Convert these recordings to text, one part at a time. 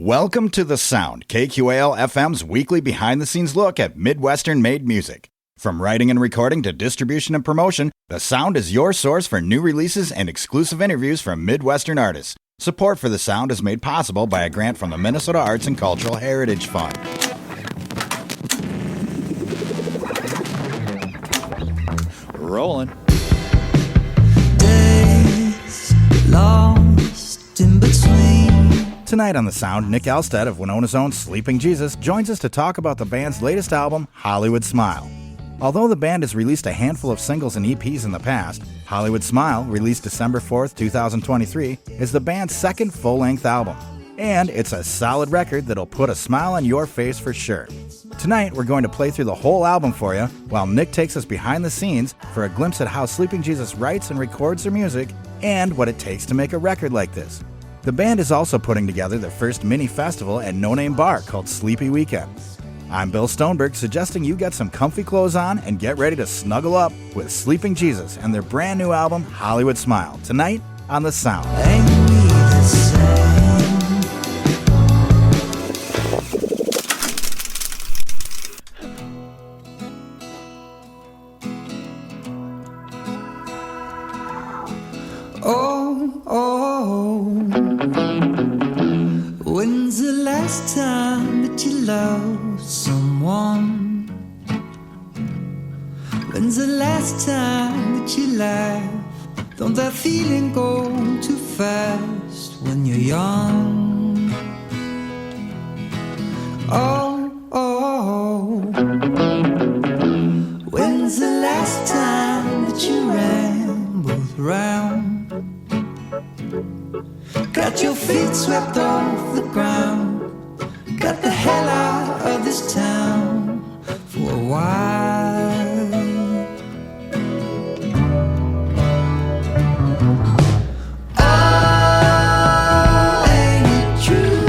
Welcome to The Sound, KQAL-FM's weekly behind-the-scenes look at Midwestern-made music. From writing and recording to distribution and promotion, The Sound is your source for new releases and exclusive interviews from Midwestern artists. Support for The Sound is made possible by a grant from the Minnesota Arts and Cultural Heritage Fund. Rolling. Days lost in between. Tonight on The Sound, Nick Elstad of Winona's own Sleeping Jesus joins us to talk about the band's latest album, Hollywood Smile. Although the band has released a handful of singles and EPs in the past, Hollywood Smile, released December 4th, 2023, is the band's second full-length album. And it's a solid record that'll put a smile on your face for sure. Tonight, we're going to play through the whole album for you, while Nick takes us behind the scenes for a glimpse at how Sleeping Jesus writes and records their music, and what it takes to make a record like this. The band is also putting together their first mini festival at No Name Bar called Sleepy Weekend. I'm Bill Stoneberg, suggesting you get some comfy clothes on and get ready to snuggle up with Sleeping Jesus and their brand new album, Hollywood Smile, tonight on The Sound. Ain't we the same? When's the last time that you loved someone? When's the last time that you laughed? Don't that feeling go too fast when you're young? When's the last time that you rambled around? Got your feet swept off the ground, got the hell out of this town for a while. Oh, ain't it true?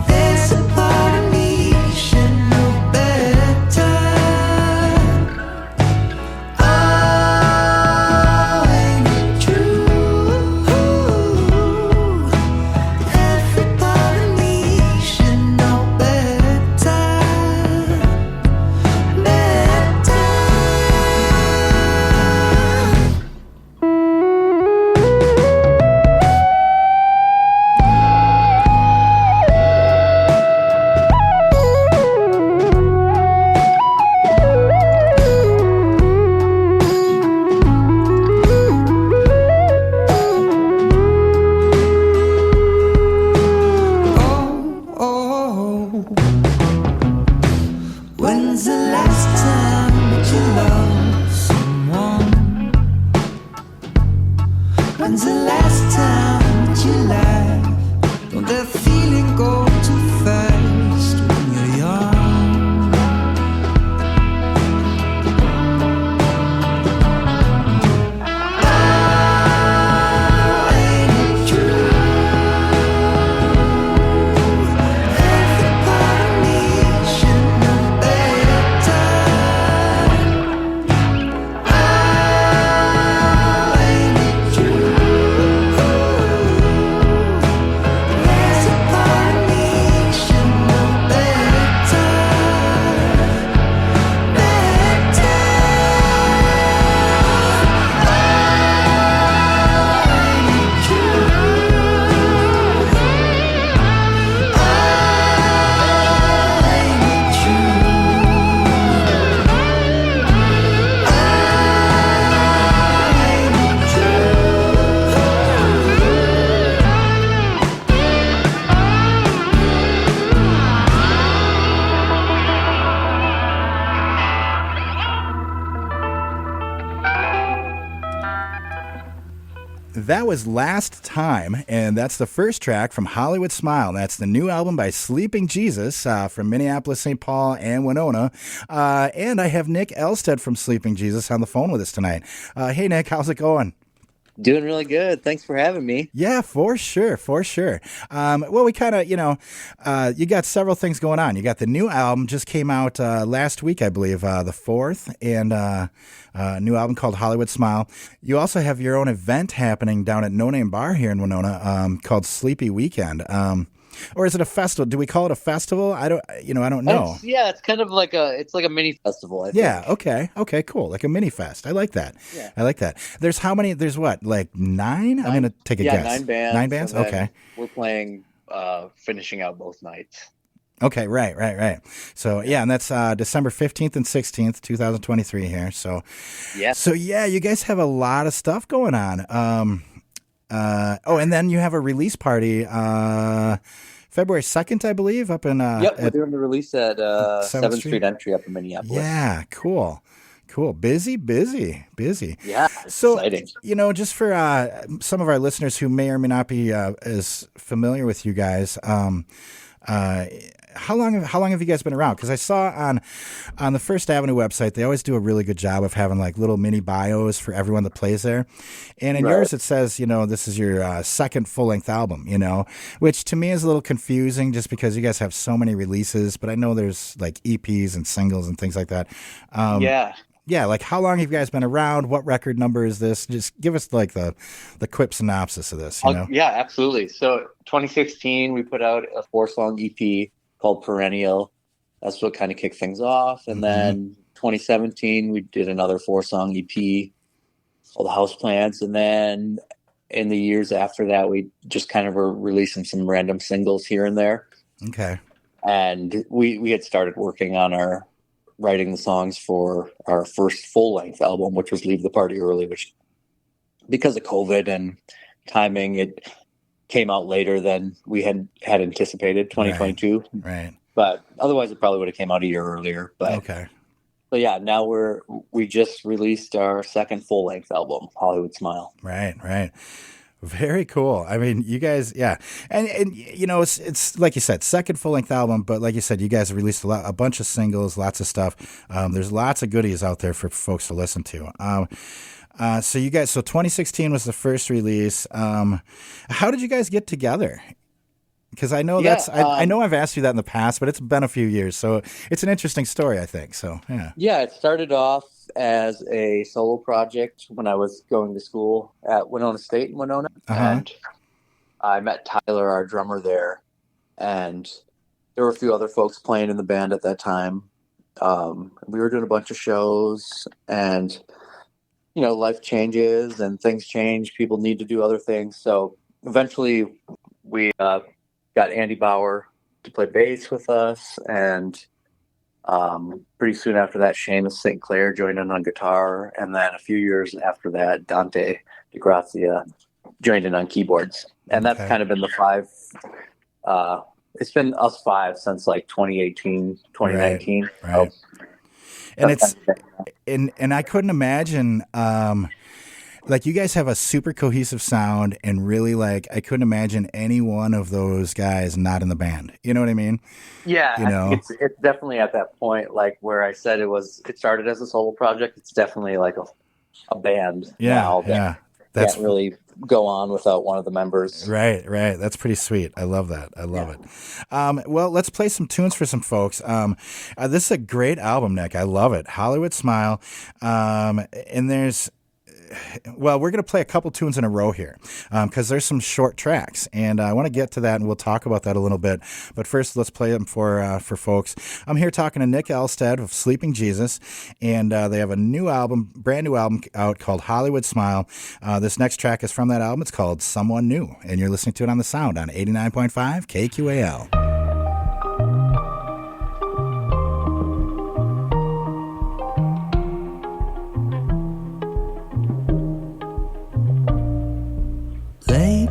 There's a part of me should know better. Oh, ain't it true? Every part of me should know better. When's the last time that you loved someone? When's the last time that you laughed? Don't that feeling go too fast when you're young? Oh, ain't it true? Every part of me should know better. Oh, ain't it true? There's a part of me should know better. That was Last Time, and that's the first track from Hollywood Smile. That's the new album by Sleeping Jesus from Minneapolis, St. Paul, and Winona. And I have Nick Elstad from Sleeping Jesus on the phone with us tonight. Hey, Nick, how's it going? Doing really good. Thanks for having me. Yeah, for sure, for sure. Well, we kind of, you got several things going on. You got the new album just came out last week, I believe, the 4th, and a new album called Hollywood Smile. You also have your own event happening down at No Name Bar here in Winona called Sleepy Weekend. Or is it a festival? Do we call it a festival? I don't know. It's kind of like a mini festival, I think. Yeah. Okay. Cool. Like a mini fest. I like that. Yeah. I like that. There's how many? There's what? Like 9? I'm gonna take a guess. 9 bands. 9 bands. Okay. We're playing, finishing out both nights. Okay. Right. So yeah, and that's December 15th and 16th, 2023 here. So yeah. So yeah, you guys have a lot of stuff going on. And then you have a release party. February 2nd, I believe, up in... we're doing the release at 7th Street Entry up in Minneapolis. Yeah, cool. Busy. Yeah, so, exciting. Just for some of our listeners who may or may not be as familiar with you guys, how long have you guys been around? Because I saw on the First Avenue website, they always do a really good job of having like little mini bios for everyone that plays there. And in yours, it says, this is your second full-length album, which to me is a little confusing just because you guys have so many releases. But I know there's like EPs and singles and things like that. Yeah, like how long have you guys been around? What record number is this? Just give us like the quick synopsis of this, Yeah, absolutely. So 2016, we put out a 4-song EP called Perennial. That's what kind of kicked things off. And then 2017, we did another 4-song EP called Houseplants. And then in the years after that, we just kind of were releasing some random singles here and there. Okay. And we had started working on writing the songs for our first full-length album, which was Leave the Party Early, which because of COVID and timing, it came out later than we had anticipated, 2022. Right. But otherwise, it probably would have came out a year earlier. But okay. But yeah, now we just released our second full-length album, Hollywood Smile. Right. Very cool. I mean, you guys, yeah. And it's like you said, second full-length album, but like you said, you guys released a bunch of singles, lots of stuff. There's lots of goodies out there for folks to listen to. So 2016 was the first release. How did you guys get together? Because I know I know I've asked you that in the past, but it's been a few years, so it's an interesting story, I think. So yeah. Yeah, it started off as a solo project when I was going to school at Winona State in Winona, and I met Tyler, our drummer there, and there were a few other folks playing in the band at that time. We were doing a bunch of shows, and life changes and things change. People need to do other things. So eventually we got Andy Bauer to play bass with us. And pretty soon after that, Seamus St. Clair joined in on guitar. And then a few years after that, Dante DeGrazia joined in on keyboards. And that's kind of been the 5. It's been us 5 since like 2018, 2019. Right. And it's and I couldn't imagine like you guys have a super cohesive sound, and really like I couldn't imagine any one of those guys not in the band. You know what I mean? Yeah, it's definitely at that point like where I said it started as a solo project. It's definitely like a band now that can't really go on without one of the members. Right. That's pretty sweet. I love that. I love it. Well, let's play some tunes for some folks. This is a great album, Nick. I love it. Hollywood Smile. And we're going to play a couple tunes in a row here because there's some short tracks, and I want to get to that, and we'll talk about that a little bit. But first, let's play them for folks. I'm here talking to Nick Elstad of Sleeping Jesus, and they have a brand new album out called Hollywood Smile. This next track is from that album. It's called Someone New, and you're listening to it on The Sound on 89.5 KQAL.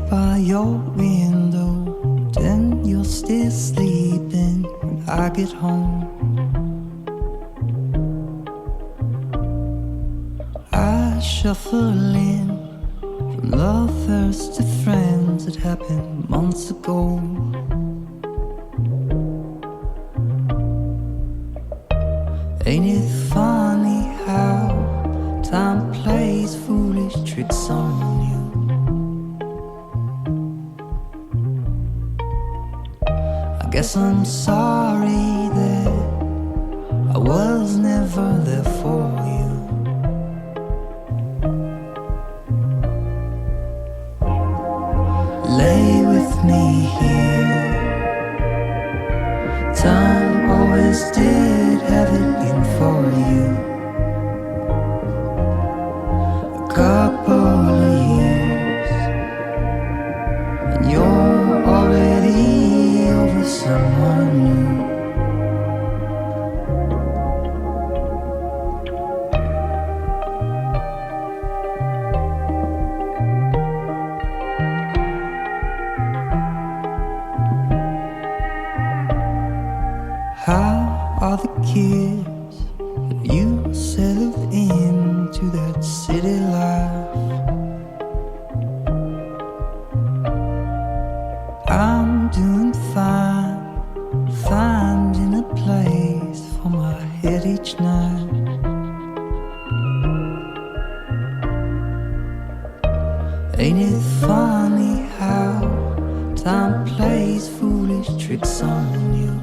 By your window, then you're still sleeping when I get home. I shuffle in from lovers to friends. It happened months ago. Ain't it funny how time plays foolish tricks on you? Guess I'm sorry that I was never there for you. Lay with me here. Time always did have it in for you. A couple of years, and you're already over someone new. How are the kids that you settled into that city life? I'm doing fine, finding a place for my head each night. Ain't it funny how time plays foolish tricks on you?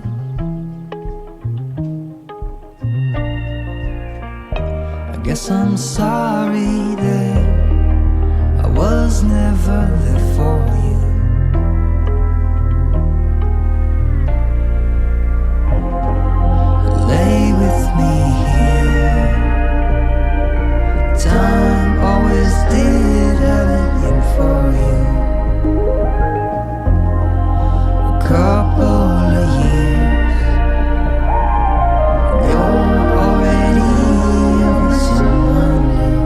I guess I'm sorry that I was never there for you. Lay with me here. Time always did have it in for you. A couple of years, you're already over someone new.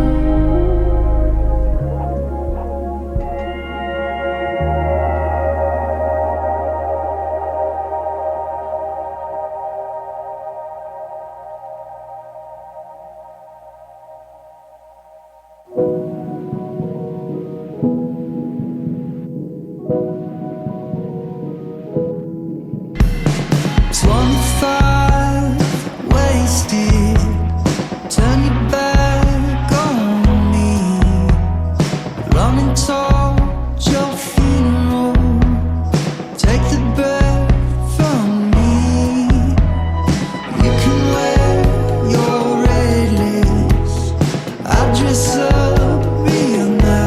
Wasted, turn your back on me, running towards your funeral, take the breath from me. You can wear your red lace, I dress up real nice.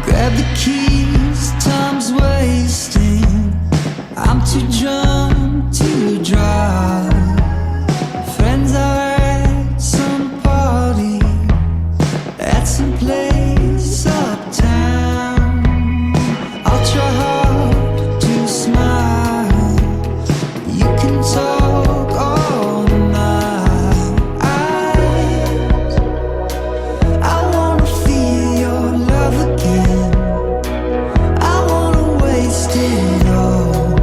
Grab the keys, time's wasting. I'm too drunk to drive. Friends are at some party, at some place uptown. I'll try hard to smile. You can talk all night. I wanna feel your love again. I wanna waste it all.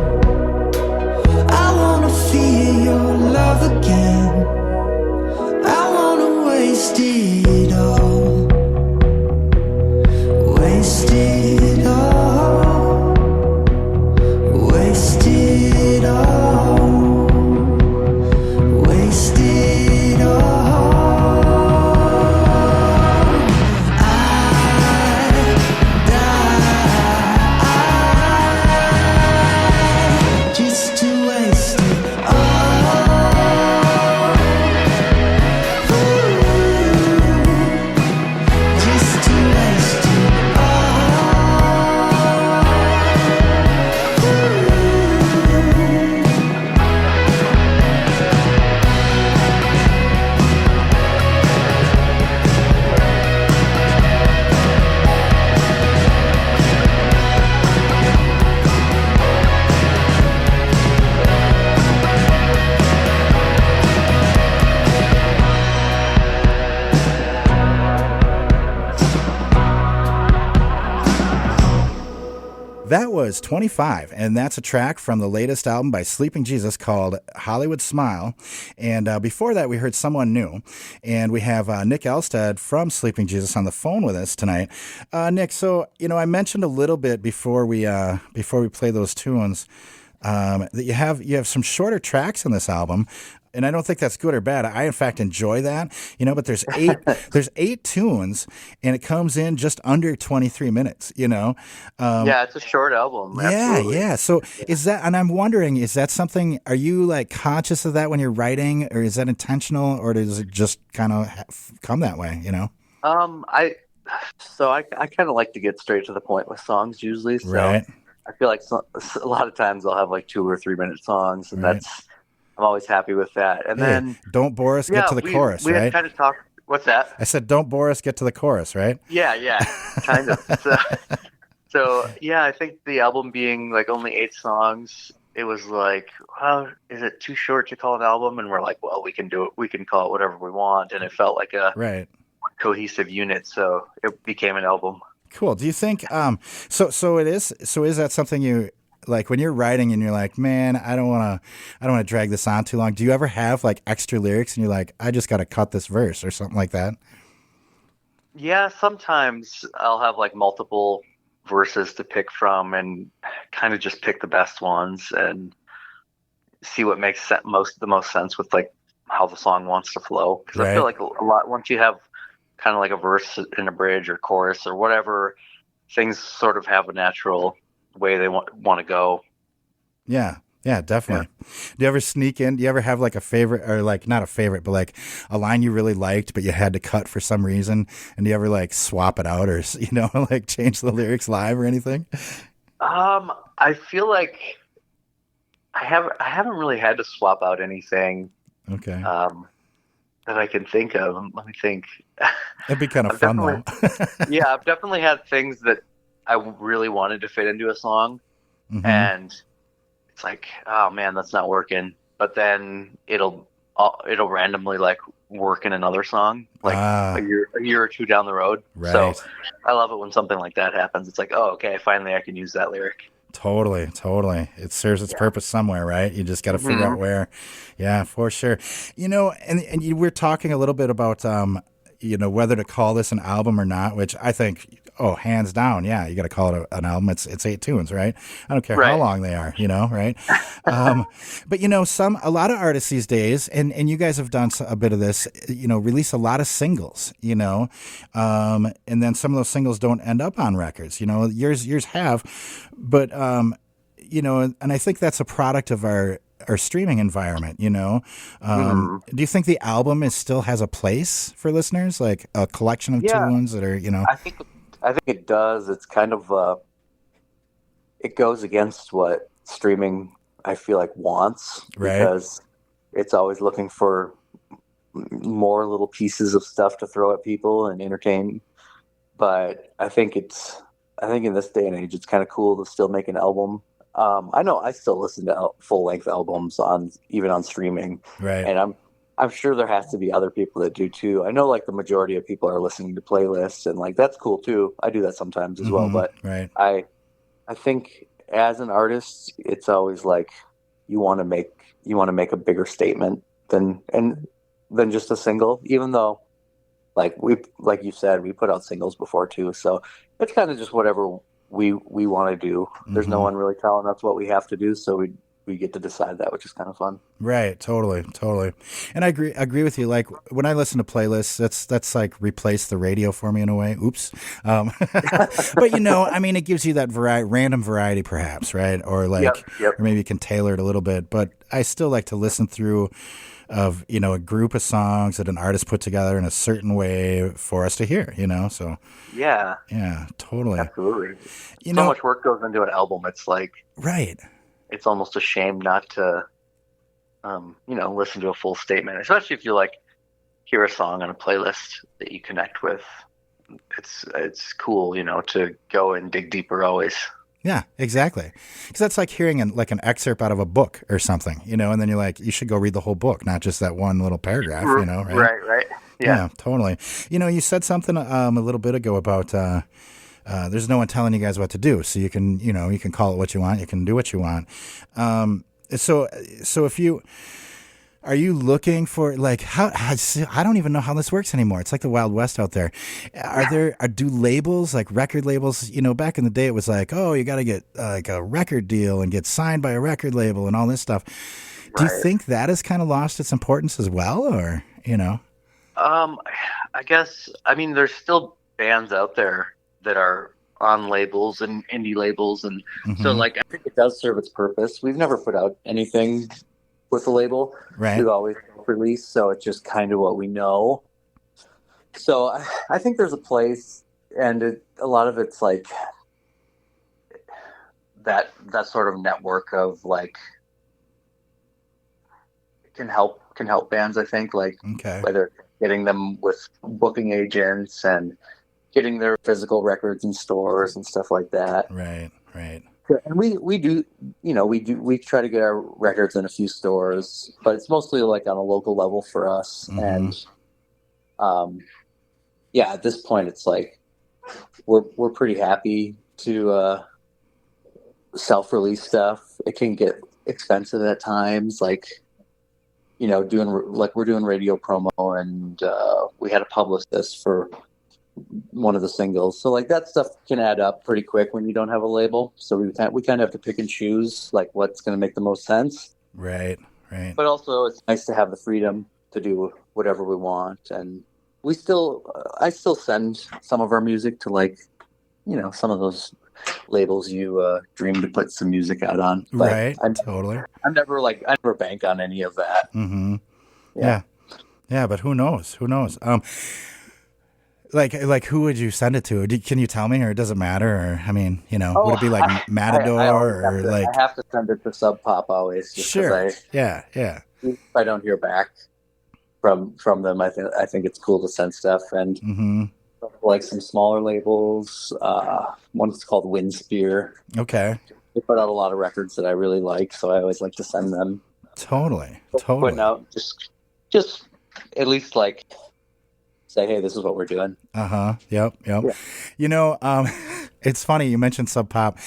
That was 25, and that's a track from the latest album by Sleeping Jesus called Hollywood Smile. And before that, we heard Someone New. And we have Nick Elstad from Sleeping Jesus on the phone with us tonight. Nick, so, I mentioned a little bit before we play those tunes that you have some shorter tracks in this album. And I don't think that's good or bad. I, in fact, enjoy that, but there's eight tunes, and it comes in just under 23 minutes, Yeah, it's a short album. Yeah, Absolutely. yeah. So is that, and I'm wondering, is that something, are you like conscious of that when you're writing, or is that intentional, or does it just kind of come that way, I kind of like to get straight to the point with songs usually. So Right. I feel like a lot of times I'll have like 2 or 3 minute songs, and Right. I'm always happy with that. And then don't bore us, get to the chorus, we right? had kind of talked. What's that? I said, don't bore us, get to the chorus, right? Yeah, kind of. So yeah, I think the album being like only 8 songs, it was like, oh, is it too short to call an album? And we're like, well, we can do it. We can call it whatever we want. And it felt like a Right. cohesive unit, so it became an album. Cool. Do you think so is that something you like when you're writing and you're like, man, I don't want to drag this on too long. Do you ever have like extra lyrics and you're like, I just got to cut this verse or something like that? Yeah, sometimes I'll have like multiple verses to pick from and kind of just pick the best ones and see what makes the most sense with like how the song wants to flow. Because I feel like a lot, once you have kind of like a verse in a bridge or chorus or whatever, things sort of have a natural way they want to go. Yeah, definitely. Yeah. Do you ever sneak in? Do you ever have like a favorite, or like not a favorite, but like a line you really liked, but you had to cut for some reason? And do you ever like swap it out or, like change the lyrics live or anything? I feel like I haven't really had to swap out anything. Okay. That I can think of. Let me think. It'd be kind of fun though. Yeah, I've definitely had things that I really wanted to fit into a song, and it's like, oh man, that's not working. But then it'll randomly like work in another song, like a year or two down the road. Right. So I love it when something like that happens. It's like, oh, okay, finally I can use that lyric. Totally. It serves its purpose somewhere, right? You just got to figure out where. Yeah, for we're talking a little bit about, whether to call this an album or not, which I think, hands down, yeah, you got to call it an album. It's 8 tunes, right? I don't care how long they are, right? But a lot of artists these days, and you guys have done a bit of this, release a lot of singles, and then some of those singles don't end up on records. Yours have, but and I think that's a product of our streaming environment. Do you think the album still has a place for listeners, like a collection of tunes that are, I think it does. It's kind of it goes against what streaming I feel like wants, right? Because it's always looking for more little pieces of stuff to throw at people and entertain. But I think in this day and age, it's kind of cool to still make an album. I know I still listen to full length albums even on streaming, right? And I'm sure there has to be other people that do too. I know like the majority of people are listening to playlists, and like that's cool too. I do that sometimes as well, but right. I think as an artist, it's always like you want to make a bigger statement than just a single, even though like you said, we put out singles before too. So it's kind of just whatever we want to do. There's no one really telling us what we have to do, so we get to decide that, which is kind of fun. Right. Totally. And I agree with you. Like when I listen to playlists, that's like replace the radio for me in a way. Oops. But it gives you that random variety perhaps, right? Or like, or maybe you can tailor it a little bit, but I still like to listen through of, a group of songs that an artist put together in a certain way for us to hear, so. Yeah, totally. Absolutely. So much work goes into an album. It's like, right. It's almost a shame not to, listen to a full statement, especially if you like hear a song on a playlist that you connect with. It's cool, to go and dig deeper always. Yeah, exactly. Because that's like hearing an excerpt out of a book or something, and then you're like, you should go read the whole book, not just that one little paragraph, right? Right. Yeah, totally. You said something a little bit ago about There's no one telling you guys what to do, so you can call it what you want, you can do what you want. So if you are you looking for like how I don't even know how this works anymore. It's like the Wild West out there. Do labels like record labels? Back in the day, it was like, oh, you got to get like a record deal and get signed by a record label and all this stuff. Do you think that has kind of lost its importance as well, or I guess there's still bands out there that are on labels and indie labels, and so like I think it does serve its purpose. We've never put out anything with a label. Right. We always release, so it's just kind of what we know. So I think there's a place, and a lot of it's like that sort of network of like can help bands. I think like whether getting them with booking agents and getting their physical records in stores and stuff like that. Right. And we try to get our records in a few stores, but it's mostly like on a local level for us. And at this point it's like we're pretty happy to self-release stuff. It can get expensive at times, like we're doing radio promo, and we had a publicist for one of the singles, so like that stuff can add up pretty quick when you don't have a label. So we kind of have to pick and choose like what's going to make the most sense. Right. But also it's nice to have the freedom to do whatever we want, and I still send some of our music to like some of those labels you dream to put some music out on. But right. Totally. I never bank on any of that. Yeah, but who knows? Like who would you send it to? Can you tell me, or does it matter? Or would it be like Matador I have to send it to Sub Pop always. Sure. If I don't hear back from them, I think it's cool to send stuff, and like some smaller labels. One is called Windspear. Okay. They put out a lot of records that I really like, so I always like to send them. Totally. Putting out just at least like say, hey, this is what we're doing. Yep. Yeah. It's funny you mentioned Sub Pop.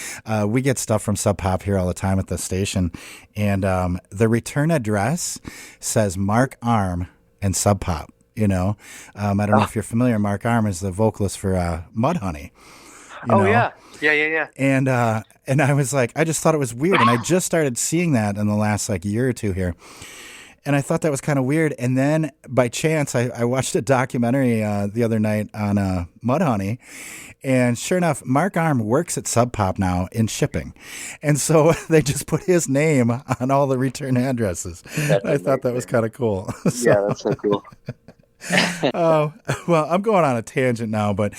We get stuff from Sub Pop here all the time at the station, and the return address says Mark Arm and Sub Pop. I don't know if you're familiar. Mark Arm is the vocalist for Mudhoney. Yeah. And I was like, I just thought it was weird, and I just started seeing that in the last like year or two here. And I thought that was kind of weird. And then by chance, I watched a documentary the other night on Mudhoney. And sure enough, Mark Arm works at Sub Pop now in shipping. And so they just put his name on all the return addresses. I thought that was kind of cool. Yeah, that's so cool. Well, I'm going on a tangent now, but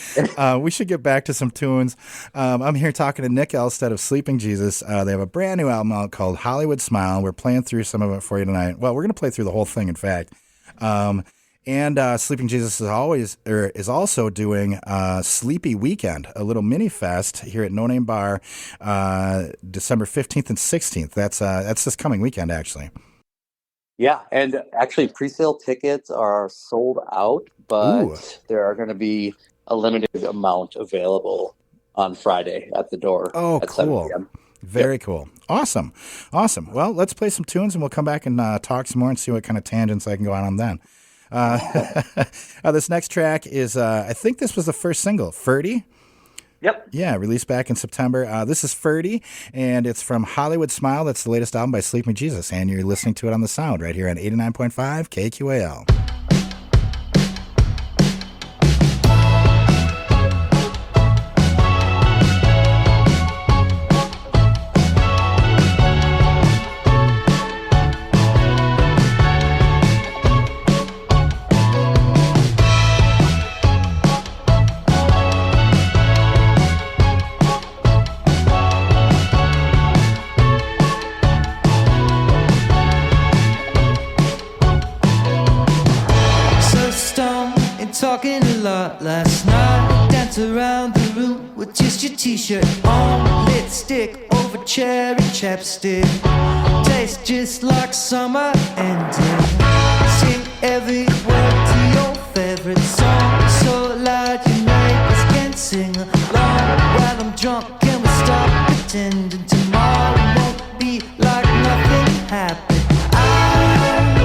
we should get back to some tunes. I'm here talking to Nick Elstad of Sleeping Jesus. They have a brand new album out called Hollywood Smile. We're playing through some of it for you tonight. Well, we're going to play through the whole thing, in fact. And Sleeping Jesus is also doing Sleepy Weekend, a little mini fest here at No Name Bar, December 15th and 16th. That's this coming weekend, actually. Yeah, and actually pre-sale tickets are sold out, but there are going to be a limited amount available on Friday at the door. Oh, cool. 7 p.m. Very cool. Awesome. Well, let's play some tunes, and we'll come back and talk some more and see what kind of tangents I can go on then. This next track is, I think this was the first single, Ferdy. Yep. Yeah, released back in September. This is Ferdy, and it's from Hollywood Smile. That's the latest album by Sleeping Jesus, and you're listening to it on The Sound right here on 89.5 KQAL. Talking a lot last night. Dance around the room with just your t-shirt on. Lipstick over cherry chapstick. Tastes just like summer ending. Sing every word to your favorite song so loud your neighbors can sing along. pretending tomorrow won't be like nothing happened. I'm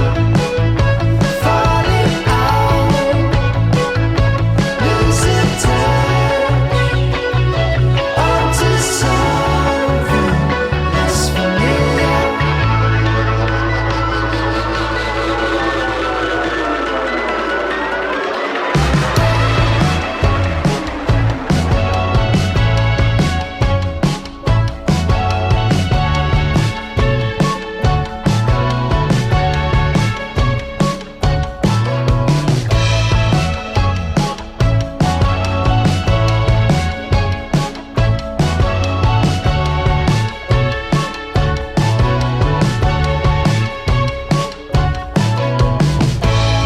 falling out, losing touch onto something less familiar.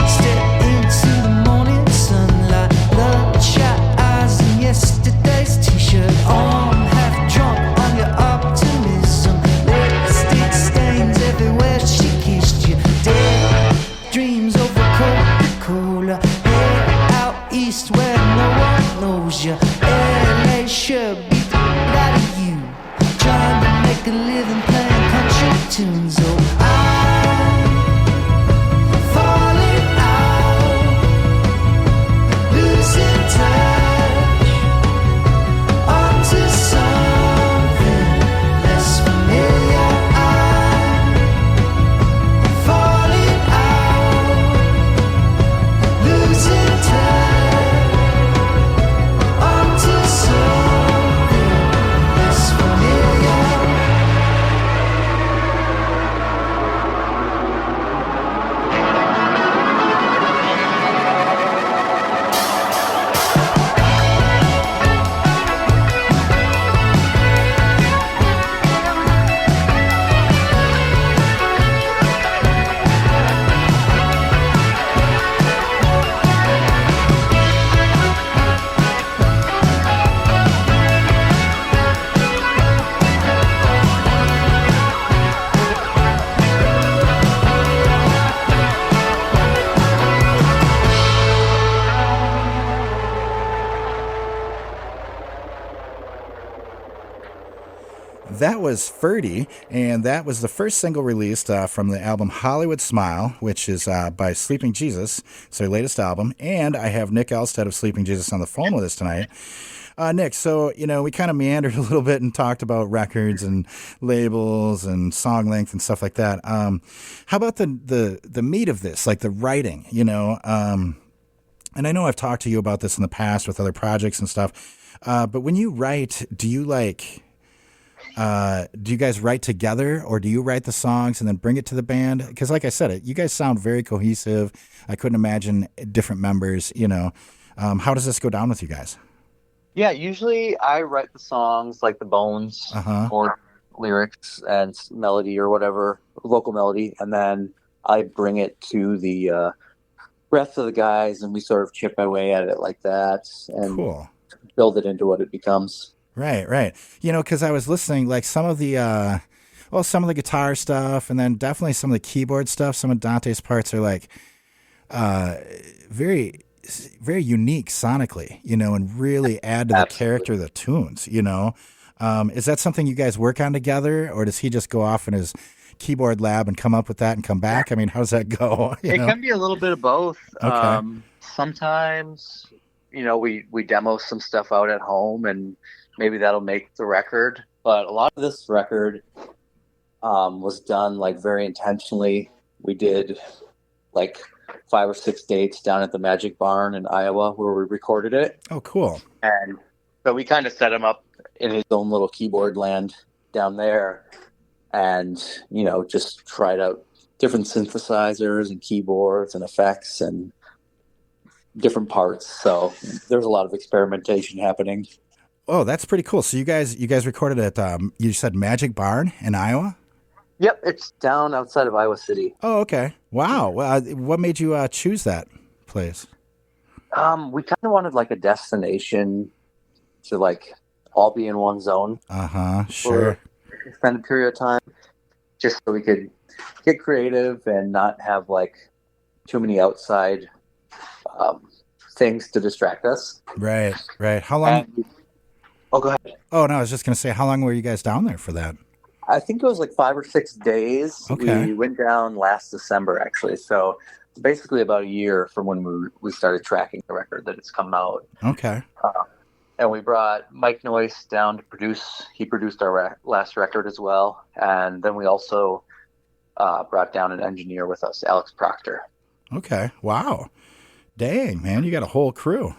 Step into the morning sunlight, bloodshot eyes and yesterday's t-shirt on, half drunk on your optimism, lipstick stains everywhere she kissed you, dead dreams over Coca-Cola, head out east where no one knows you, LA sure beat the out of you, trying to make a living playing country tunes. Oh, I'm falling out, losing touch onto something less familiar. I'm falling out, losing touch onto something less familiar. That was Ferdy, and that was the first single released from the album Hollywood Smile, which is by Sleeping Jesus. It's their latest album. And I have Nick Elstad of Sleeping Jesus on the phone with us tonight. Nick, so, we kind of meandered a little bit and talked about records and labels and song length and stuff like that. How about the meat of this, like the writing, and I know I've talked to you about this in the past with other projects and stuff, but when you write, do you guys write together, or do you write the songs and then bring it to the band? Because like I said, you guys sound very cohesive. I couldn't imagine different members, How does this go down with you guys? Yeah, usually I write the songs, like the bones or lyrics and melody or whatever, vocal melody, and then I bring it to the rest of the guys, and we sort of chip away at it like that and build it into what it becomes. Right. Because I was listening, like some of the guitar stuff, and then definitely some of the keyboard stuff. Some of Dante's parts are like very, very unique sonically, and really add to the character of the tunes. Is that something you guys work on together, or does he just go off in his keyboard lab and come up with that and come back? I mean, how does that go? It can be a little bit of both. Okay. Sometimes, we demo some stuff out at home, and maybe that'll make the record. But a lot of this record was done like very intentionally. We did like 5 or 6 dates down at the Magic Barn in Iowa where we recorded it. Oh, cool. And so we kind of set him up in his own little keyboard land down there, and, just tried out different synthesizers and keyboards and effects and different parts. So there's a lot of experimentation happening. Oh, that's pretty cool. So you guys recorded at, you said Magic Barn in Iowa? Yep, it's down outside of Iowa City. Oh, okay. Wow. Well, what made you choose that place? We kind of wanted like a destination to like all be in one zone. Sure. For an extended period of time, just so we could get creative and not have like too many outside things to distract us. Right. How long? Oh, go ahead. Oh, no, I was just going to say, how long were you guys down there for that? I think it was like 5 or 6 days. Okay. We went down last December, actually. So it's basically about a year from when we started tracking the record that it's come out. Okay. And we brought Mike Noyce down to produce. He produced our last record as well. And then we also brought down an engineer with us, Alex Proctor. Okay. Wow. Dang, man, you got a whole crew.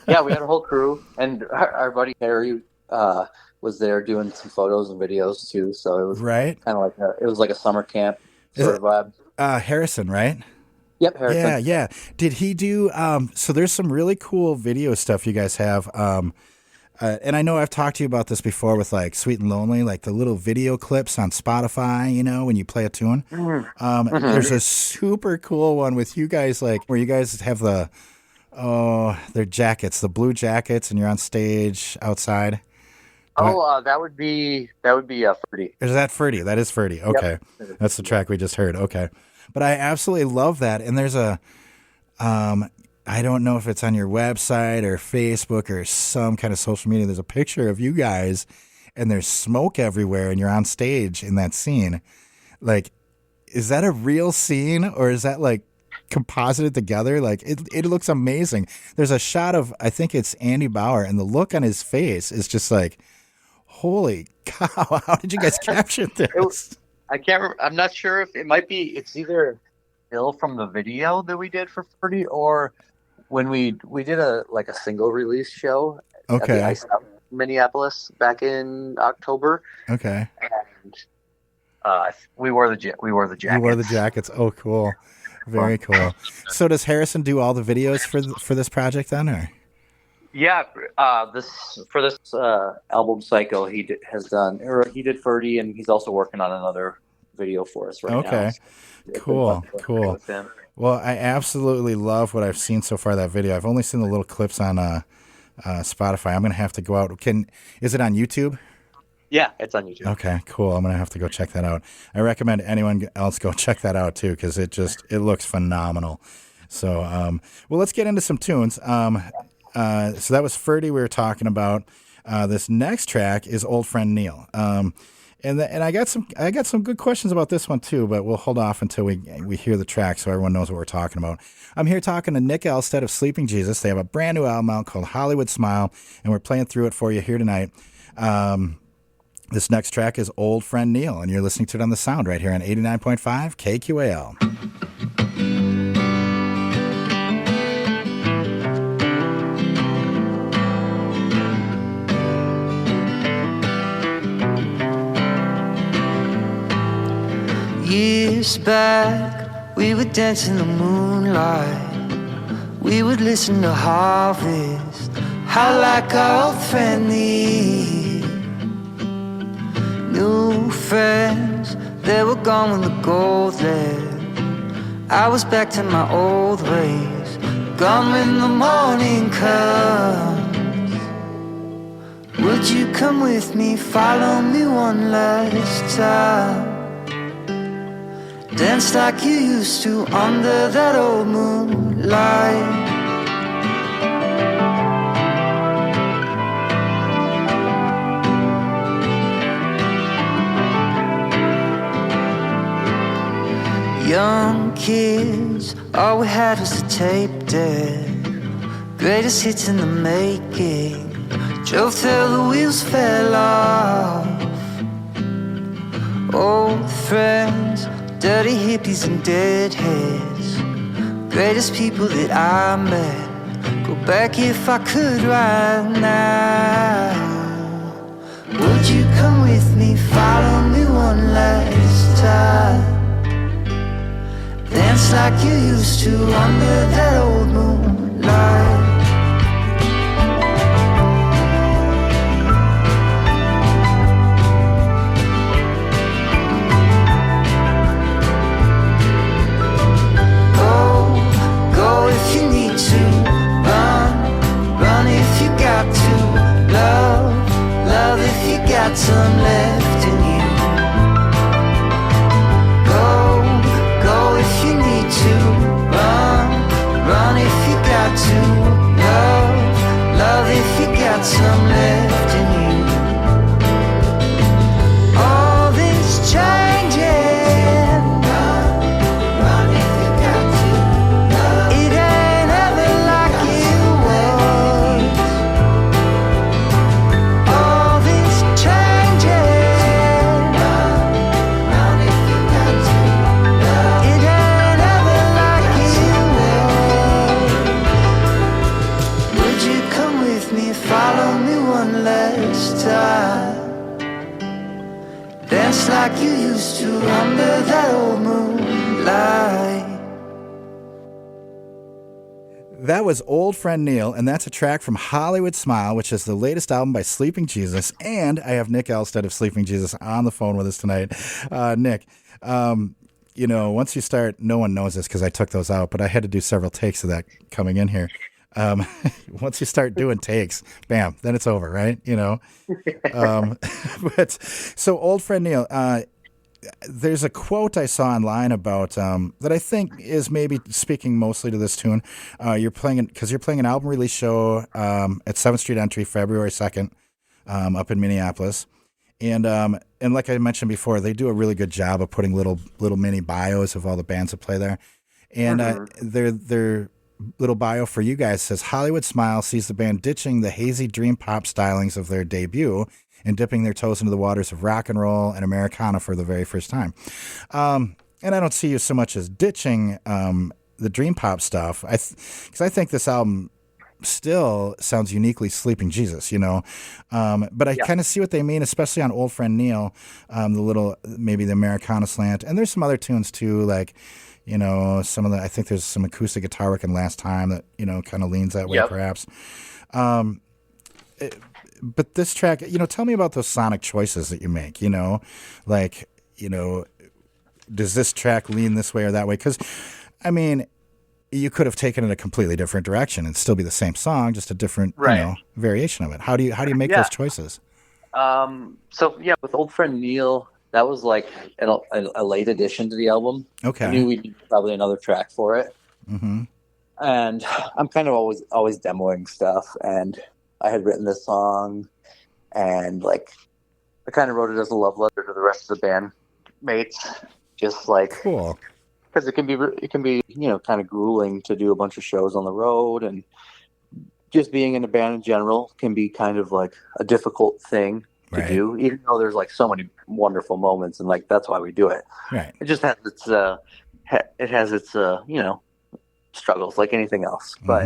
Yeah, we had a whole crew. And our buddy Harry was there doing some photos and videos too. So it was Right. kind of like it was like a summer camp sort of vibe. Harrison, right? Yep, Harrison. Yeah, yeah. Did he do? So there's some really cool video stuff you guys have. And I know I've talked to you about this before with like Sweet and Lonely, like the little video clips on Spotify, you know, when you play a tune. There's a super cool one with you guys, like where you guys have their jackets, the blue jackets, and you're on stage outside. That would be Ferdy. Is that Ferdy? That is Ferdy. Okay. Yep. That's the track we just heard. Okay. But I absolutely love that. And there's I don't know if it's on your website or Facebook or some kind of social media. There's a picture of you guys and there's smoke everywhere and you're on stage in that scene. Like, is that a real scene or is that like composited together? Like it looks amazing. There's a shot of, I think it's Andy Bauer, and the look on his face is just like, holy cow, how did you guys capture this? I can't remember. I'm not sure if it's either Bill from the video that we did for Ferdy or when we did a single release show at the Ice Out in Minneapolis back in October. Okay. And we wore the jackets. You wore the jackets. Oh, cool. Very cool. So does Harrison do all the videos for this project then, or? Yeah, for this album cycle, he did Ferdy, and he's also working on another video for us right now. Okay, cool. Well, I absolutely love what I've seen so far that video. I've only seen the little clips on Spotify. I'm gonna have to go out. Is it on YouTube? Yeah, it's on YouTube. Okay, cool. I'm gonna have to go check that out. I recommend anyone else go check that out too, because it looks phenomenal. So, well, let's get into some tunes. So that was Ferdy we were talking about. This next track is Old Friend Neil. And I got some good questions about this one too, but we'll hold off until we hear the track so everyone knows what we're talking about. I'm here talking to Nick Elstad of Sleeping Jesus. They have a brand new album out called Hollywood Smile, and we're playing through it for you here tonight. This next track is Old Friend Neil, and you're listening to it on The Sound right here on 89.5 KQAL. Years back, we would dance in the moonlight. We would listen to Harvest, how like our old friend Neil. New friends, they were gone when the gold left. I was back to my old ways, gone when the morning comes. Would you come with me, follow me one last time? Dance like you used to under that old moonlight. Young kids, all we had was a tape deck. Greatest hits in the making. Drove till the wheels fell off. Old friends, dirty hippies and deadheads. Greatest people that I met. Go back if I could right now. Would you come with me, follow me one last time? Dance like you used to under that old moonlight. Go if you need to. Run if you got to. Love if you got some left in you. Go if you need to. Run if you got to. Love if you got some left in you. dance like you used to under that old moonlight. That was Old Friend Neil, and that's a track from Hollywood Smile, which is the latest album by Sleeping Jesus. And I have Nick Elstad of Sleeping Jesus on the phone with us tonight. Nick, once you start, no one knows this because I took those out, but I had to do several takes of that coming in here. Once you start doing takes, bam, then it's over, right? But so Old Friend Neil, there's a quote I saw online about that I think is maybe speaking mostly to this tune. You're playing an album release show at 7th Street Entry, February 2nd, up in Minneapolis, and like I mentioned before, they do a really good job of putting little mini bios of all the bands that play there, and their little bio for you guys says Hollywood Smile sees the band ditching the hazy dream pop stylings of their debut and dipping their toes into the waters of rock and roll and Americana for the very first time. And I don't see you so much as ditching the dream pop stuff, because I think this album still sounds uniquely Sleeping Jesus, but I kind of see what they mean, especially on Old Friend Neil, maybe the Americana slant. And there's some other tunes too, like, I think there's some acoustic guitar work in Last Time that, kind of leans that way, perhaps. But this track, tell me about those sonic choices that you make, does this track lean this way or that way? Because, you could have taken it a completely different direction and still be the same song, just a different, variation of it. How do you make those choices? With Old Friend Neil, that was like a late addition to the album. Okay. I knew we needed probably another track for it. Mm-hmm. And I'm kind of always demoing stuff, and I had written this song, and like I kind of wrote it as a love letter to the rest of the band mates, just like cool, because it can be kind of grueling to do a bunch of shows on the road, and just being in a band in general can be kind of like a difficult thing to do, even though there's like so many wonderful moments, and like that's why we do it. Right. It just has its struggles like anything else, but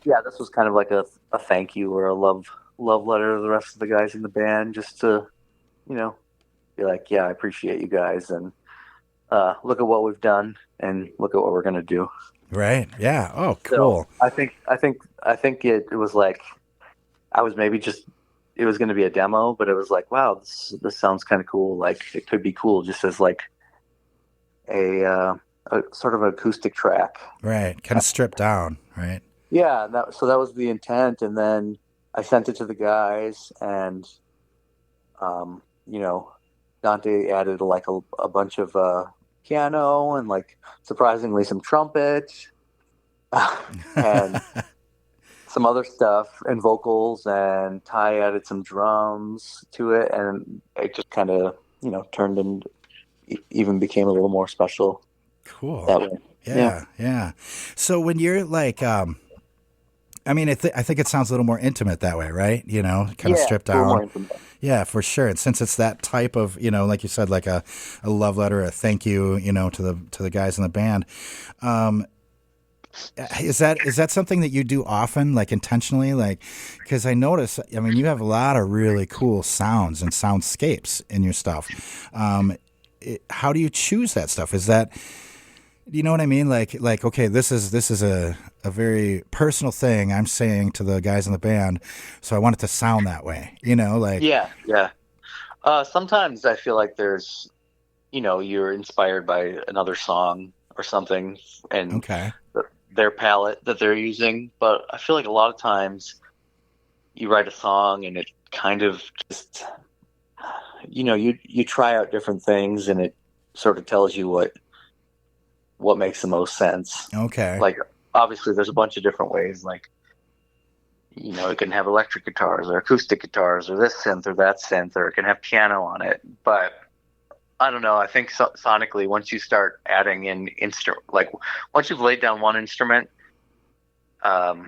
this was kind of like a thank you or a love letter to the rest of the guys in the band, just to be like, I appreciate you guys, and look at what we've done and look at what we're gonna do. Right. Yeah. Oh, cool. So I think it was like I was maybe just, it was going to be a demo, but it was like, wow, this sounds kind of cool. Like it could be cool just as like a sort of an acoustic track. Right. Kind of stripped down. Right. Yeah. So that was the intent. And then I sent it to the guys, and, Dante added like a bunch of piano and like surprisingly some trumpet and some other stuff and vocals, and Ty added some drums to it, and it just kind of turned and even became a little more special. Cool. That way. Yeah. So when you're like, I think it sounds a little more intimate that way, right? Kind of stripped down. More intimate. Yeah, for sure. And since it's that type of, like you said, like a love letter, a thank you, to the guys in the band. Is that something that you do often, like intentionally? Like, because I notice, you have a lot of really cool sounds and soundscapes in your stuff. How do you choose that stuff? Is that, you know what I mean? Like, okay, this is a very personal thing I'm saying to the guys in the band, so I want it to sound that way, like. Yeah. Sometimes I feel like there's, you're inspired by another song or something, and their palette that they're using. But I feel like a lot of times you write a song and it kind of just, you try out different things, and it sort of tells you what makes the most sense. Okay. Like, obviously there's a bunch of different ways, like, it can have electric guitars or acoustic guitars or this synth or that synth, or it can have piano on it. But I don't know. I think sonically, once you start adding in like once you've laid down one instrument, it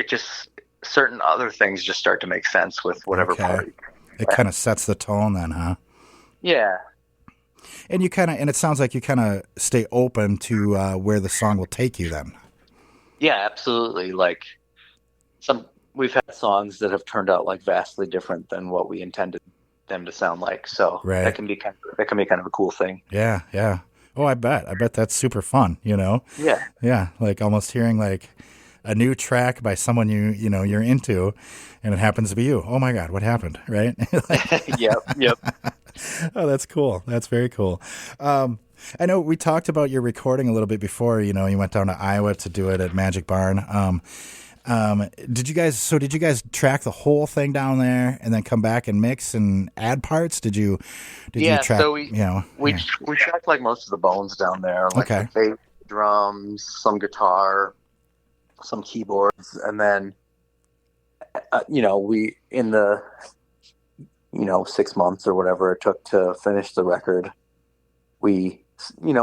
just, certain other things just start to make sense with whatever part. It kind of sets the tone then, huh? Yeah. And it sounds like you kind of stay open to where the song will take you then. Yeah, absolutely. Like we've had songs that have turned out like vastly different than what we intended him to sound like. So Right. that can be kind of a cool thing. Yeah, yeah. Oh, I bet that's super fun, Yeah. Yeah, like almost hearing like a new track by someone you're into, and it happens to be you. Oh my God, what happened? Right? Yep. Oh, that's cool. That's very cool. I know we talked about your recording a little bit before. You went down to Iowa to do it at Magic Barn. Did you guys track the whole thing down there and then come back and mix and add parts? Did you track? So we tracked like most of the bones down there, like Okay. the bass, drums, some guitar, some keyboards, and then we in the 6 months or whatever it took to finish the record, we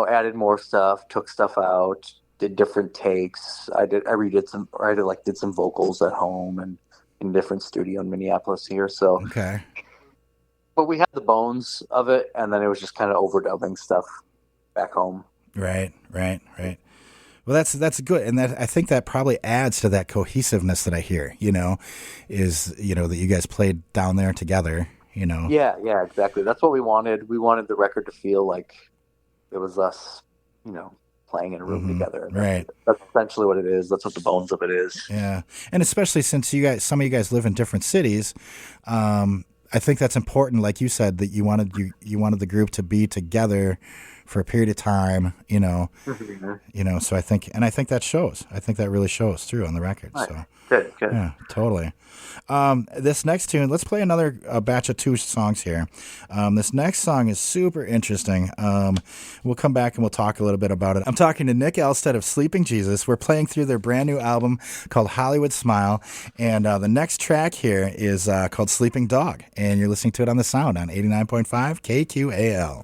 added more stuff, took stuff out, did different takes. I did some vocals at home and in a different studio in Minneapolis here. So Okay. but we had the bones of it, and then it was just kind of overdubbing stuff back home. Right. Well, that's good, and I think that probably adds to that cohesiveness that I hear. Is that you guys played down there together. Yeah, exactly. That's what we wanted. We wanted the record to feel like it was us, playing in a room together. And Right. That's essentially what it is. That's what the bones of it is. Yeah, and especially since some of you guys live in different cities, I think that's important. Like you said, that you wanted the group to be together for a period of time. So I think that shows. I think that really shows through on the record. Right. So Good. yeah, totally. This next tune, let's play another batch of 2 songs here. This next song is super interesting. We'll come back and we'll talk a little bit about it. I'm talking to Nick Elstad of Sleeping Jesus. We're playing through their brand new album called Hollywood Smile. And the next track here is called Sleeping Dog. And you're listening to it on The Sound on 89.5 KQAL.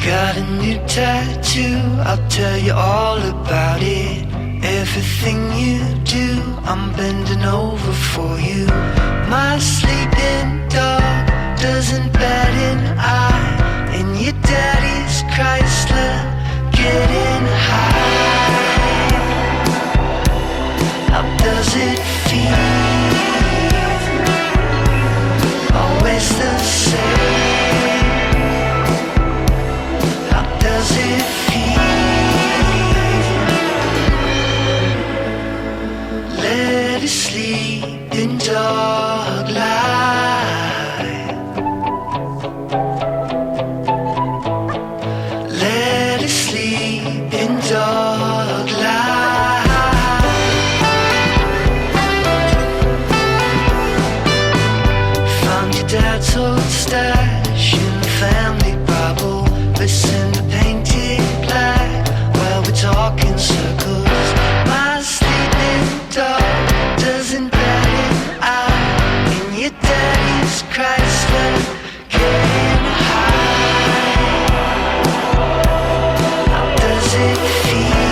Got a new tattoo, I'll tell you all about it. Everything you do, I'm bending over for you. My sleeping dog doesn't bat an eye, and your daddy's Chrysler getting high. How does it feel? Always the same. Does it feel? Let it sleep in dog light. Let it sleep in dog light. Found your dad's old stash in the family Bible. Listen to painted black while we talk in circles. My sleeping dog doesn't bat an eye, and your daddy's Chrysler getting high. How does it feel?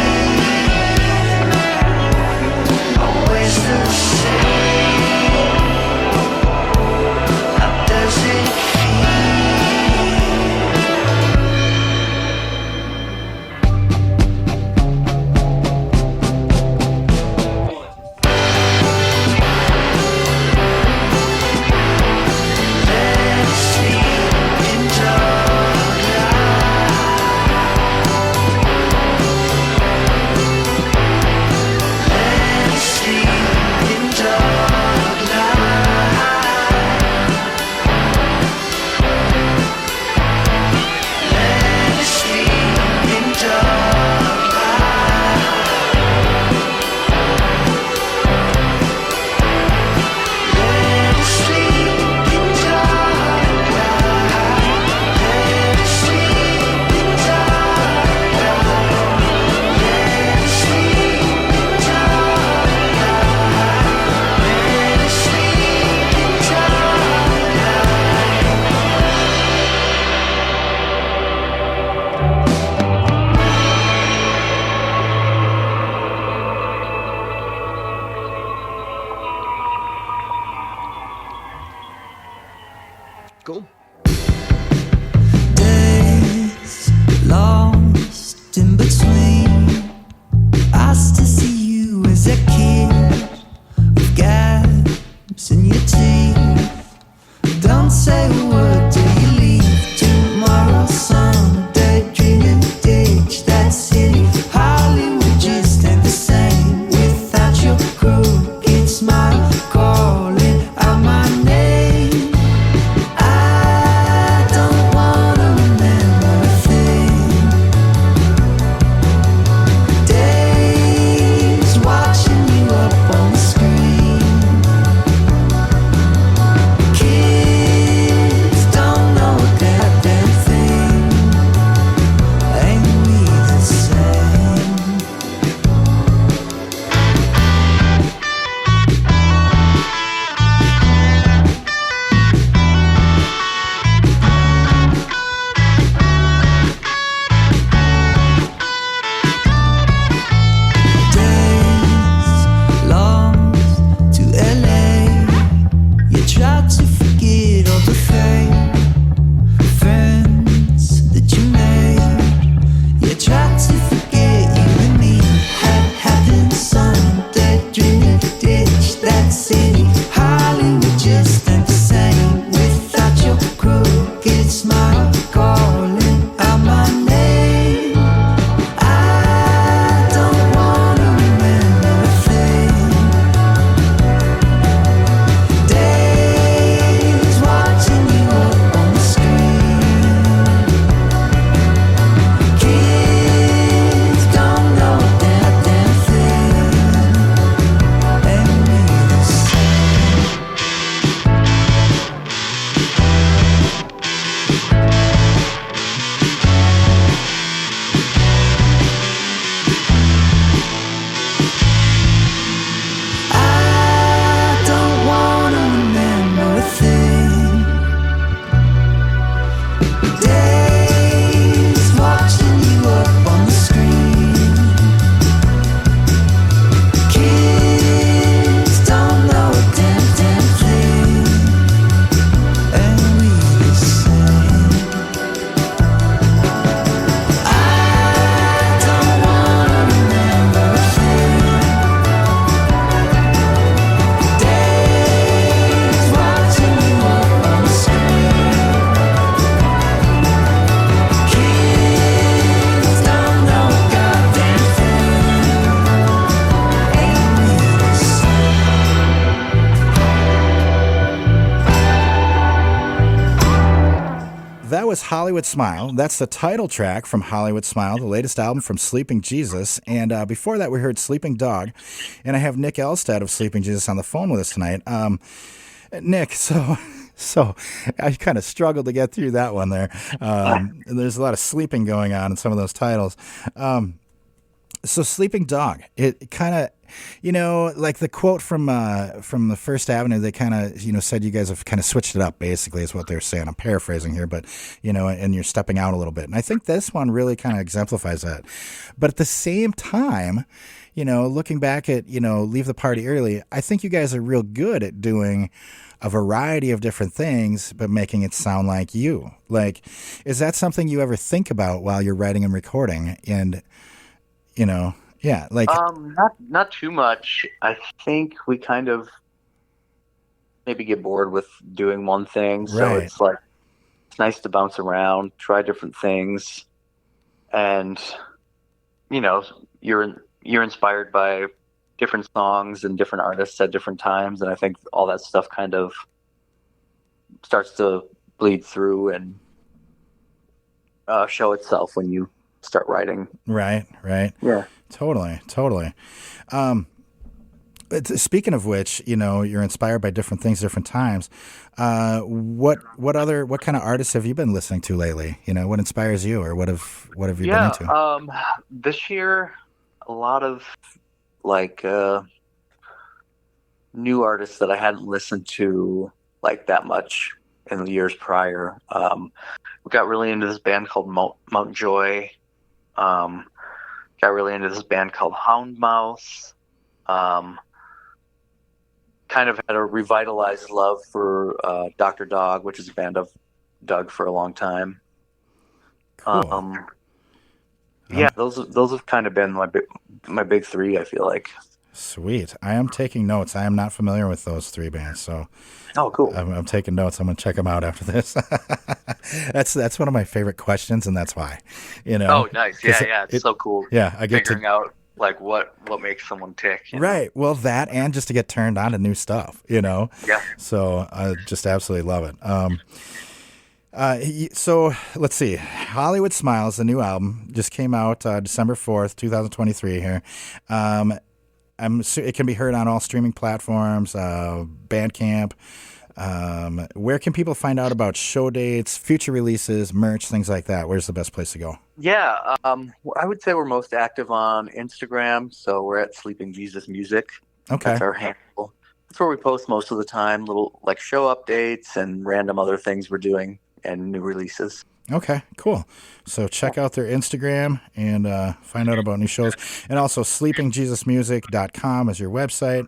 Hollywood Smile. That's the title track from Hollywood Smile, the latest album from Sleeping Jesus. And before that, we heard Sleeping Dog. And I have Nick Elstad of Sleeping Jesus on the phone with us tonight. Nick, so I kind of struggled to get through that one there. There's a lot of sleeping going on in some of those titles. So Sleeping Dog, it kind of, like the quote from the First Avenue, they kind of, said you guys have kind of switched it up, basically, is what they're saying. I'm paraphrasing here, but, and you're stepping out a little bit. And I think this one really kind of exemplifies that. But at the same time, looking back at, Leave the Party Early, I think you guys are real good at doing a variety of different things, but making it sound like you. Like, is that something you ever think about while you're writing and recording? And, yeah, like not too much. I think we kind of maybe get bored with doing one thing, so right. it's like it's nice to bounce around, try different things, and you're inspired by different songs and different artists at different times, and I think all that stuff kind of starts to bleed through and show itself when you start writing. Right. Yeah. Totally. Speaking of which, you're inspired by different things, different times. What kind of artists have you been listening to lately? What inspires you, or what have you been into? This year, a lot of new artists that I hadn't listened to like that much in the years prior. We got really into this band called Mount Joy. Got really into this band called Houndmouth. Kind of had a revitalized love for Dr. Dog, which is a band I've dug for a long time. Cool. Yeah, those have kind of been my big three, I feel like. Sweet. I am taking notes. I am not familiar with those three bands, so cool. I'm taking notes. I'm going to check them out after this. That's one of my favorite questions, and that's why. Oh, nice. Yeah. It's so cool. Yeah, I get figuring out like what makes someone tick. Right. Well, that and just to get turned on to new stuff. Yeah. So I just absolutely love it. So let's see. Hollywood Smiles, the new album, just came out December 4th, 2023 here. It can be heard on all streaming platforms, Bandcamp. Where can people find out about show dates, future releases, merch, things like that? Where's the best place to go? Yeah, I would say we're most active on Instagram, so we're at Sleeping Jesus Music. Okay. That's our handle. That's where we post most of the time, little like show updates and random other things we're doing and new releases. Okay, cool. So check out their Instagram and find out about new shows. And also sleepingjesusmusic.com is your website.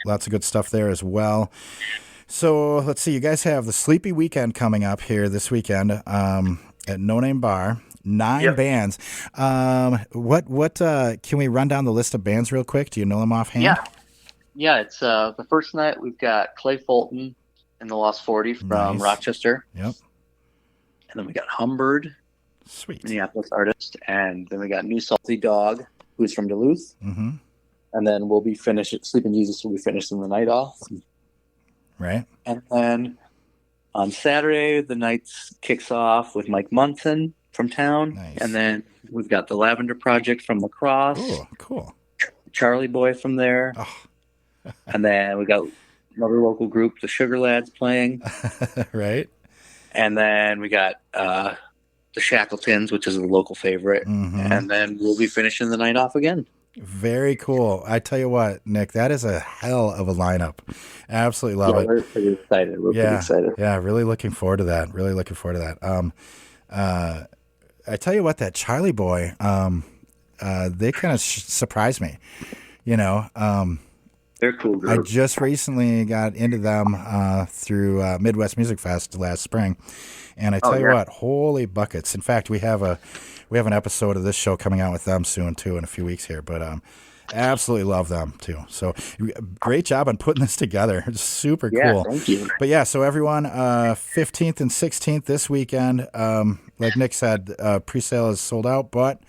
Lots of good stuff there as well. So let's see. You guys have the Sleepy Weekend coming up here this weekend at No Name Bar. 9 bands. What can we run down the list of bands real quick? Do you know them offhand? Yeah. It's the first night we've got Clay Fulton and the Lost 40 from Rochester. Yep. And then we got Humbird, sweet Minneapolis artist, and then we got New Salty Dog, who's from Duluth. Mm-hmm. And then we'll be finished. Sleeping Jesus will be finishing the night off. Right. And then on Saturday, the night kicks off with Mike Munson from town. Nice. And then we've got the Lavender Project from La Crosse. Oh, cool. Charlie Boy from there. Oh. And then we got another local group, the Sugar Lads, playing. Right. And then we got the Shackletons, which is a local favorite. Mm-hmm. And then we'll be finishing the night off again. Very cool. I tell you what, Nick, that is a hell of a lineup. Absolutely love it. We're pretty excited. We're pretty excited. Yeah, really looking forward to that. I tell you what, that Charlie Boy, they kind of surprised me. They're cool group. I just recently got into them through Midwest Music Fest last spring, and I tell you what, holy buckets! In fact, we have an episode of this show coming out with them soon too, in a few weeks here. But absolutely love them too. So great job on putting this together. It's super cool. Thank you. But yeah, so everyone, 15th and 16th this weekend. Like Nick said, pre-sale is sold out, but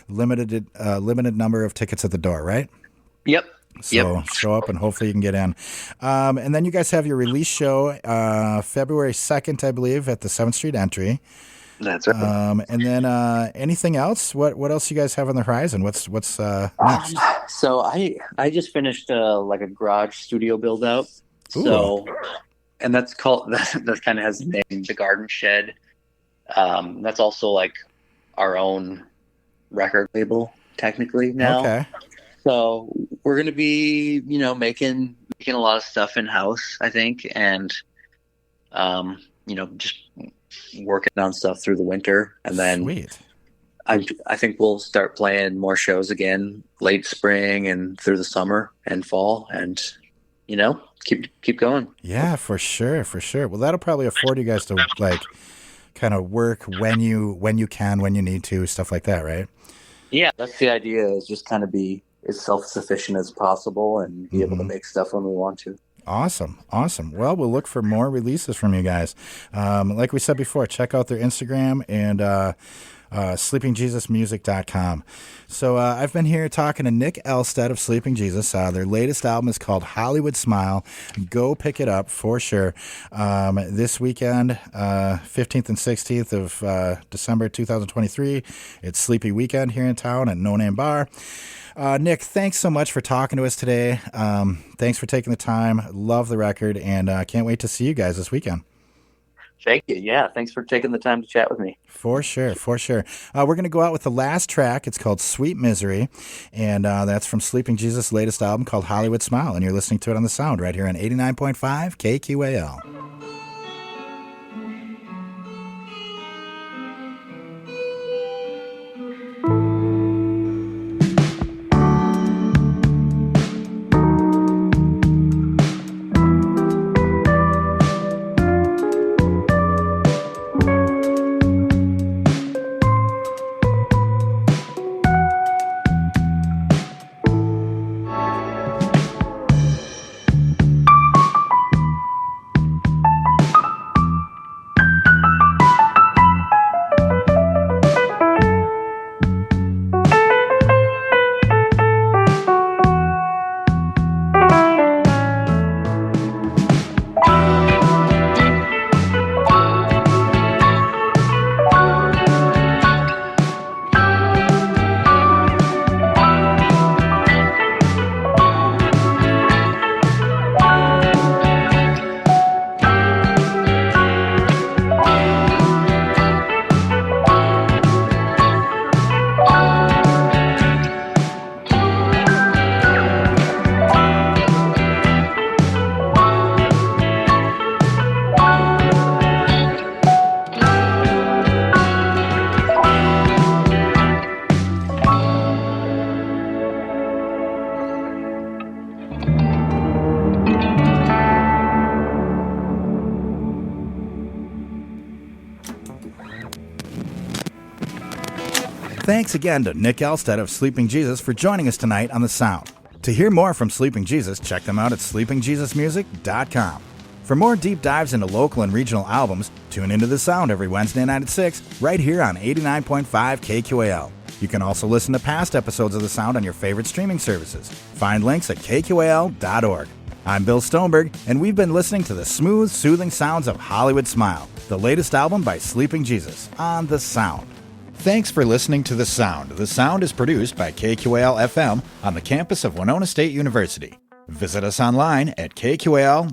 limited number of tickets at the door. Right? Yep. So show up and hopefully you can get in. And then you guys have your release show February 2nd, I believe, at the 7th Street Entry. That's right. And then anything else? What else you guys have on the horizon? What's next? So I just finished like a garage studio build out. Ooh. So, and that's called that kind of has the name The Garden Shed. That's also like our own record label technically now. Okay. So we're gonna be making a lot of stuff in house, I think, and just working on stuff through the winter, and then Sweet. I think we'll start playing more shows again late spring and through the summer and fall, and keep going. Yeah, for sure. Well, that'll probably afford you guys to like kind of work when you can, when you need to, stuff like that, right? Yeah, that's the idea, is just kind of be as self-sufficient as possible and be able to make stuff when we want to. Awesome. Well, we'll look for more releases from you guys. Like we said before, check out their Instagram and sleepingjesusmusic.com. So I've been here talking to Nick Elstad of Sleeping Jesus. Their latest album is called Hollywood Smile. Go pick it up for sure. This weekend, 15th and 16th of December 2023, it's Sleepy Weekend here in town at No Name Bar. Nick, thanks so much for talking to us today. Thanks for taking the time. Love the record, and can't wait to see you guys this weekend. Thank you. Yeah, thanks for taking the time to chat with me. For sure. We're going to go out with the last track. It's called Sweet Misery, and that's from Sleeping Jesus' latest album called Hollywood Smile, and you're listening to it on The Sound right here on 89.5 KQAL. Thanks again to Nick Elstad of Sleeping Jesus for joining us tonight on The Sound. To hear more from Sleeping Jesus, check them out at sleepingjesusmusic.com. For more deep dives into local and regional albums, tune into The Sound every Wednesday night at 6, right here on 89.5 KQAL. You can also listen to past episodes of The Sound on your favorite streaming services. Find links at kqal.org. I'm Bill Stoneberg, and we've been listening to the smooth, soothing sounds of Hollywood Smile, the latest album by Sleeping Jesus, on The Sound. Thanks for listening to The Sound. The Sound is produced by KQAL-FM on the campus of Winona State University. Visit us online at kqal.org.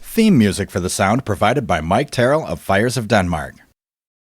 Theme music for The Sound provided by Mike Terrell of Fires of Denmark.